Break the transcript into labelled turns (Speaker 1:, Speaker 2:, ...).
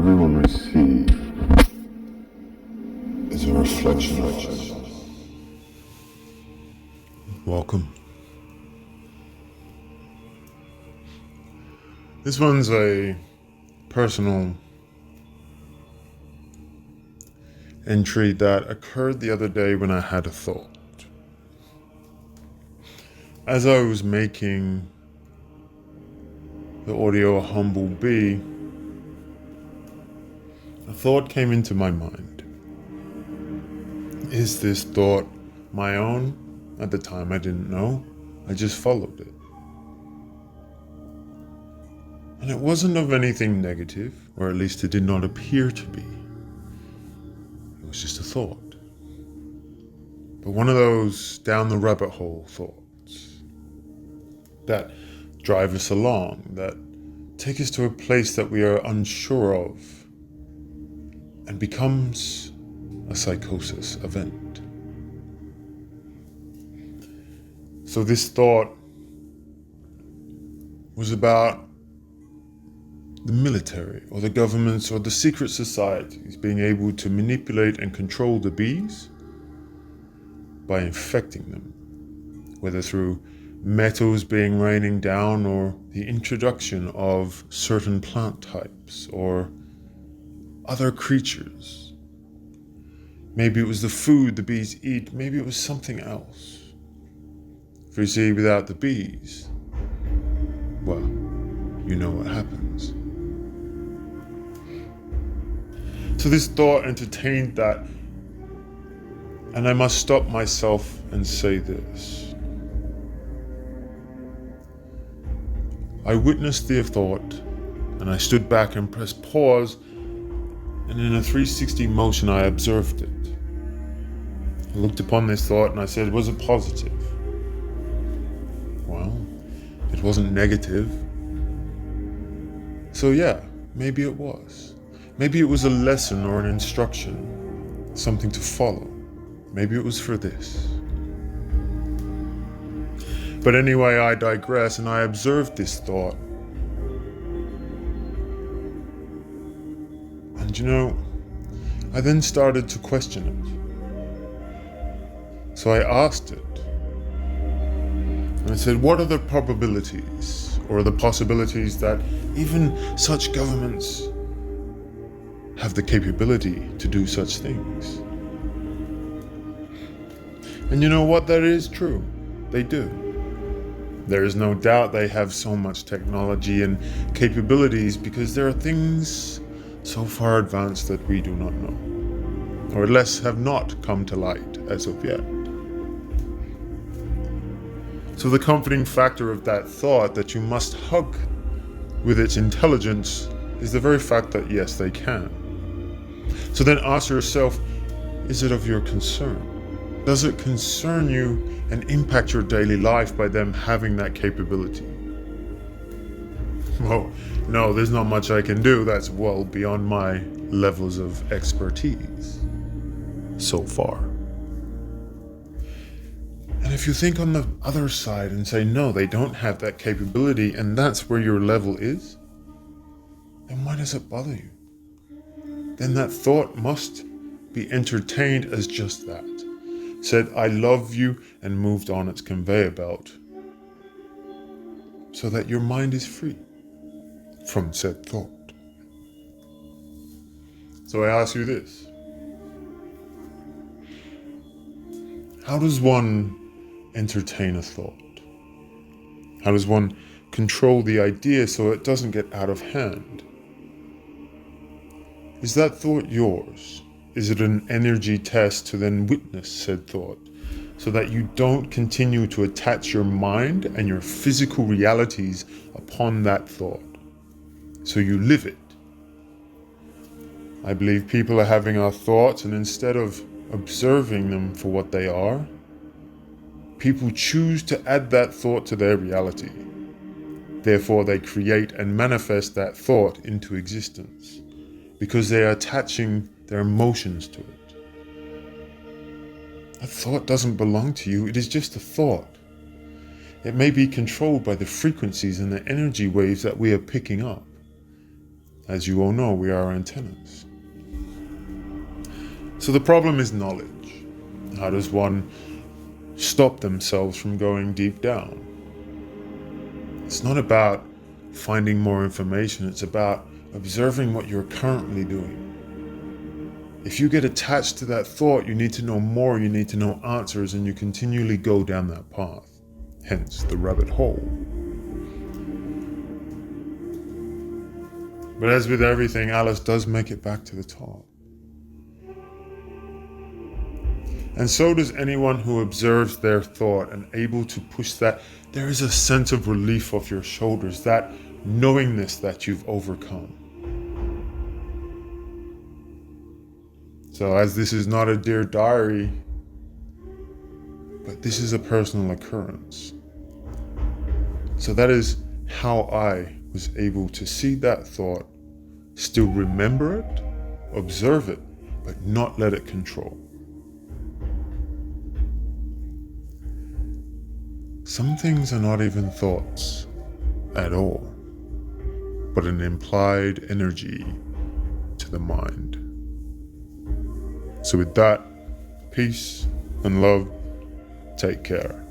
Speaker 1: everyone receives is a reflection of us.
Speaker 2: Welcome. This one's a personal entry that occurred the other day when I had a thought. As I was making the audio a humble bee, a thought came into my mind. Is this thought my own? At the time I didn't know. I just followed it. And it wasn't of anything negative, or at least it did not appear to be. It was just a thought. But one of those down the rabbit hole thoughts that drive us along, that take us to a place that we are unsure of, and becomes a psychosis event. So this thought was about the military or the governments or the secret societies being able to manipulate and control the bees by infecting them, whether through metals being raining down or the introduction of certain plant types or other creatures. Maybe it was the food the bees eat, maybe it was something else. For you see, without the bees, well, you know what happens. So this thought entertained that, and I must stop myself and say this. I witnessed the thought, and I stood back and pressed pause, and in a 360 motion I observed it. I looked upon this thought and I said, was it positive? Well, it wasn't negative. So yeah, maybe it was. Maybe it was a lesson or an instruction, something to follow. Maybe it was for this. But anyway, I digress, and I observed this thought. And you know, I then started to question it. So I asked it. And I said, what are the probabilities or the possibilities that even such governments have the capability to do such things? And you know what? That is true. They do. There is no doubt they have so much technology and capabilities because there are things so far advanced that we do not know, or at least have not come to light as of yet. So the comforting factor of that thought that you must hug with its intelligence is the very fact that yes, they can. So then ask yourself, is it of your concern? Does it concern you and impact your daily life by them having that capability? Well, no, there's not much I can do. That's well beyond my levels of expertise so far. And if you think on the other side and say, no, they don't have that capability and that's where your level is, then why does it bother you? Then that thought must be entertained as just that. Said, I love you, and moved on its conveyor belt. So that your mind is free from said thought. So I ask you this. How does one entertain a thought? How does one control the idea so it doesn't get out of hand? Is that thought yours? Is it an energy test to then witness said thought so that you don't continue to attach your mind and your physical realities upon that thought? So you live it. I believe people are having our thoughts, and instead of observing them for what they are, people choose to add that thought to their reality. Therefore, they create and manifest that thought into existence because they are attaching their emotions to it. That thought doesn't belong to you. It is just a thought. It may be controlled by the frequencies and the energy waves that we are picking up. As you all know, we are antennas. So the problem is knowledge. How does one stop themselves from going deep down? It's not about finding more information, it's about observing what you're currently doing. If you get attached to that thought, you need to know more, you need to know answers, and you continually go down that path. Hence the rabbit hole. But as with everything, Alice does make it back to the top. And so does anyone who observes their thought and able to push that. There is a sense of relief off your shoulders, that knowingness that you've overcome. So as this is not a Dear Diary, but this is a personal occurrence. So that is how I was able to see that thought, still remember it, observe it, but not let it control. Some things are not even thoughts at all, but an implied energy to the mind. So with that, peace and love, take care.